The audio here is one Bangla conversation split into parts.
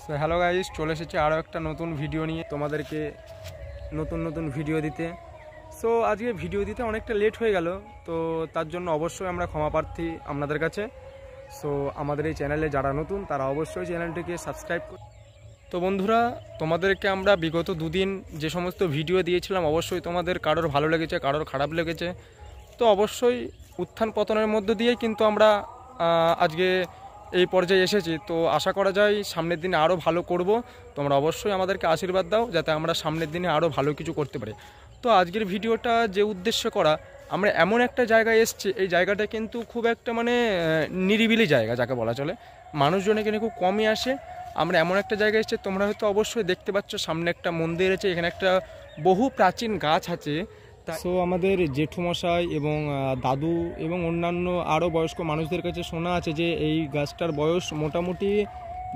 সো হ্যালো গাইস, চলে এসেছে আরও একটা নতুন ভিডিও নিয়ে তোমাদেরকে নতুন ভিডিও দিতে। সো আজকে ভিডিও দিতে অনেকটা লেট হয়ে গেল, তো তার জন্য অবশ্যই আমরা ক্ষমা প্রার্থী আপনাদের কাছে। সো আমাদের এই চ্যানেলে যারা নতুন তারা অবশ্যই চ্যানেলটিকে সাবস্ক্রাইব করুন। তো বন্ধুরা, তোমাদেরকে আমরা বিগত দুদিন যে সমস্ত ভিডিও দিয়েছিলাম অবশ্যই তোমাদের কারোর ভালো লেগেছে, কারোর খারাপ লেগেছে। তো অবশ্যই উত্থান পতনের মধ্য দিয়েই কিন্তু আমরা আজকে এই পর্যায়ে এসেছি। তো আশা করা যায় সামনের দিনে আরও ভালো করব। তোমরা অবশ্যই আমাদেরকে আশীর্বাদ দাও যাতে আমরা সামনের দিনে আরও ভালো কিছু করতে পারি। তো আজকের ভিডিওটা যে উদ্দেশ্য করা, আমরা এমন একটা জায়গায় এসেছি, এই জায়গাটা কিন্তু খুব একটা নিরিবিলি জায়গা যাকে বলা চলে, মানুষজন এখানে খুব কমই আসে। আমরা এমন একটা জায়গায় এসেছি, তোমরা হয়তো অবশ্যই দেখতে পাচ্ছ সামনে একটা মন্দির আছে, এখানে একটা বহু প্রাচীন গাছ আছে। সো আমাদের জেঠুমশাই এবং দাদু এবং অন্যান্য আরও বয়স্ক মানুষদের কাছে শোনা আছে যে এই গাছটার বয়স মোটামুটি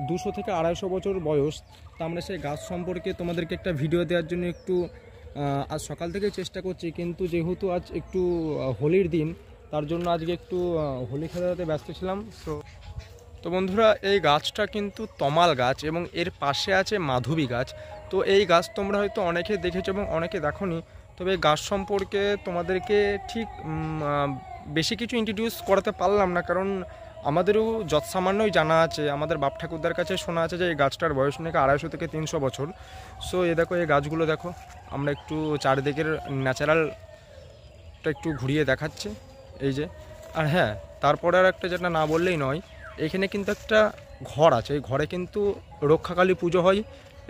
200 থেকে 250 বছর বয়স। তা আমরা সেই গাছ সম্পর্কে তোমাদেরকে একটা ভিডিও দেওয়ার জন্য একটু আজ সকাল থেকে চেষ্টা করছি, কিন্তু যেহেতু আজ একটু হোলির দিন, তার জন্য আজকে একটু হোলি খেলাতে ব্যস্ত ছিলাম। তো বন্ধুরা, এই গাছটা কিন্তু তমাল গাছ এবং এর পাশে আছে মাধবী গাছ। তো এই গাছ তোমরা হয়তো অনেকে দেখেছো এবং অনেকে দেখোনি। তবে এই গাছ সম্পর্কে তোমাদেরকে ঠিক বেশি কিছু ইন্ট্রোডিউস করাতে পারলাম না, কারণ আমাদেরও যৎসামান্যই জানা আছে, আমাদের বাপ ঠাকুরদার কাছে শোনা আছে যে এই গাছটার বয়স নাকি 250 থেকে 300 বছর। সো এ দেখো, এই গাছগুলো দেখো, আমরা একটু চারিদিকের ন্যাচারালটা একটু ঘুরিয়ে দেখাচ্ছি এই যে। আর হ্যাঁ, তারপরে আর একটা যেটা না বললেই নয়, এখানে কিন্তু একটা ঘর আছে, এই ঘরে কিন্তু রক্ষাকালী পুজো হয়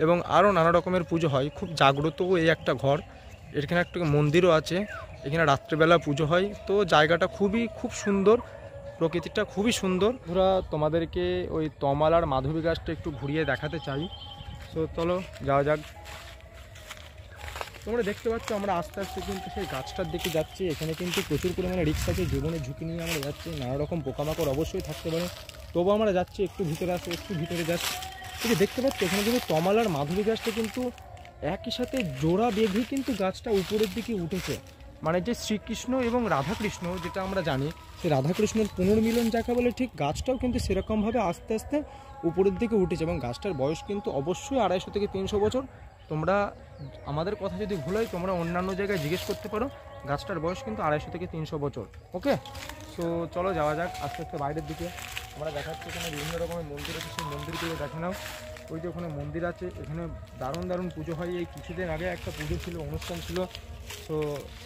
এবং আরও নানা রকমের পুজো হয়। খুব জাগ্রত এই একটা ঘর, এখানে একটা মন্দিরও আছে, এখানে রাত্রিবেলা পুজো হয়। তো জায়গাটা খুব সুন্দর, প্রকৃতিটা খুবই সুন্দর। ধরা তোমাদেরকে ওই তমাল আর মাধবী গাছটা একটু ঘুরিয়ে দেখাতে চাই। তো চলো যাওয়া যাক। তোমরা দেখতে পাচ্ছ আমরা আস্তে আস্তে কিন্তু সেই গাছটার দিকে যাচ্ছি। এখানে কিন্তু প্রচুর পরিমাণে রিস্ক আছে, জীবনের ঝুঁকি নিয়ে আমরা যাচ্ছি। নানা রকম পোকামাকড় অবশ্যই থাকতে পারে, তবু আমরা যাচ্ছি, একটু ভিতরে আসছি, একটু ভিতরে যাচ্ছি। কিন্তু দেখতে পাচ্ছ এখানে কিন্তু তমাল আর মাধবী গাছটা কিন্তু একই সাথে জোড়া বেঁধে কিন্তু গাছটা উপরের দিকে উঠেছে। মানে যে শ্রীকৃষ্ণ এবং রাধাকৃষ্ণ, যেটা আমরা জানি সেই রাধাকৃষ্ণের পুনর্মিলন যাকে বলে, ঠিক গাছটাও কিন্তু সেরকমভাবে আস্তে আস্তে উপরের দিকে উঠেছে। এবং গাছটার বয়স কিন্তু অবশ্যই 250 থেকে 300 বছর। তোমরা আমাদের কথা যদি ভুল হয়, তোমরা অন্যান্য জায়গায় জিজ্ঞেস করতে পারো, গাছটার বয়স কিন্তু 250 থেকে 300 বছর। ওকে, সো চলো যাওয়া যাক আস্তে আস্তে বাইরের দিকে। আমরা দেখাচ্ছি এখানে বিভিন্ন রকমের মন্দির আছে, সেই মন্দিরগুলো দেখে নাও। ওই যে ওখানে মন্দির আছে, এখানে দারুণ পুজো হয়। এই কিছুদিন আগে একটা পুজো ছিল, অনুষ্ঠান ছিল, তো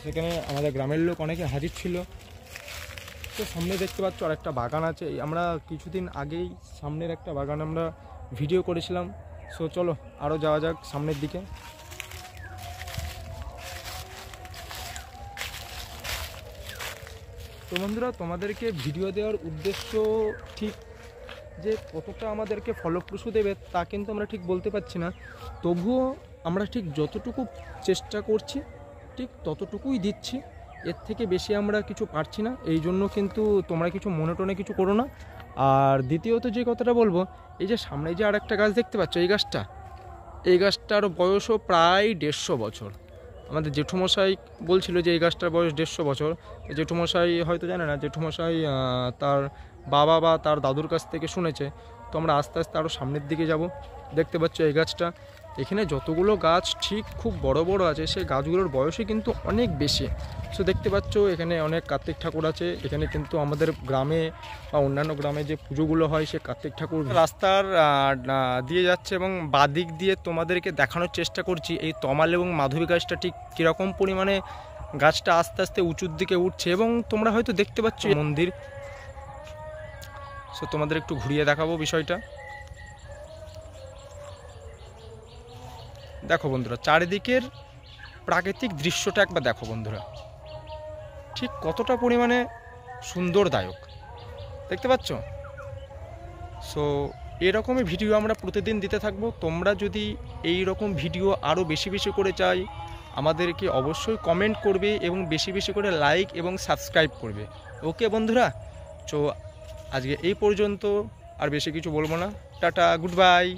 সেখানে আমাদের গ্রামের লোক অনেকে হাজির ছিল। তো সামনে দেখতে পাচ্ছ আর একটা বাগান আছে, আমরা কিছুদিন আগেই সামনের একটা বাগান আমরা ভিডিও করেছিলাম। সো চলো আরও যাওয়া যাক সামনের দিকে। তো বন্ধুরা, তোমাদেরকে ভিডিও দেওয়ার উদ্দেশ্য ঠিক যে কতটা আমাদেরকে ফলপ্রসূ দেবে তা কিন্তু আমরা ঠিক বলতে পারছি না, তবুও আমরা ঠিক যতটুকু চেষ্টা করছি ঠিক ততটুকুই দিচ্ছি, এর থেকে বেশি আমরা কিছু পারছি না। এই জন্য কিন্তু তোমরা কিছু মনে টনে কিছু করো না। আর দ্বিতীয়ত যে কথাটা বলবো, এই যে সামনে যে আর একটা গাছ দেখতে পাচ্ছ, এই গাছটার বয়সও প্রায় 150 বছর। আমাদের জেঠুমশাই বলছিল যে এই গাছটার বয়স 150 বছর। জেঠুমশাই হয়তো জানে না, জেঠুমশাই তার বাবা বা তার দাদুর কাছ থেকে শুনেছে। তো আমরা আস্তে আস্তে আরও সামনের দিকে যাব। দেখতে পাচ্ছ এই গাছটা, এখানে যতগুলো গাছ ঠিক খুব বড় আছে, সেই গাছগুলোর বয়সই কিন্তু অনেক বেশি। সো দেখতে পাচ্ছ এখানে অনেক কার্তিক ঠাকুর আছে। এখানে কিন্তু আমাদের গ্রামে বা অন্যান্য গ্রামে যে পুজোগুলো হয়, সে কার্তিক ঠাকুর রাস্তার দিয়ে যাচ্ছে এবং বাদিক দিয়ে তোমাদেরকে দেখানোর চেষ্টা করছি এই তমাল এবং মাধবী গাছটা ঠিক কীরকম পরিমাণে গাছটা আস্তে আস্তে উঁচুর দিকে উঠছে। এবং তোমরা হয়তো দেখতে পাচ্ছ মন্দির। সো তোমাদের একটু ঘুরিয়ে দেখাবো বিষয়টা। দেখো বন্ধুরা, চারিদিকের প্রাকৃতিক দৃশ্যটা একবার দেখো বন্ধুরা, ঠিক কতটা পরিমাণে সুন্দরদায়ক দেখতে পাচ্ছ। সো এরকমই ভিডিও আমরা প্রতিদিন দিতে থাকবো। তোমরা যদি এই রকম ভিডিও আরও বেশি করে চাই, আমাদেরকে অবশ্যই কমেন্ট করবে এবং বেশি করে লাইক এবং সাবস্ক্রাইব করবে। ওকে বন্ধুরা, তো আজকে এই পর্যন্ত, আর বেশি কিছু বলবো না। Tata, good bye.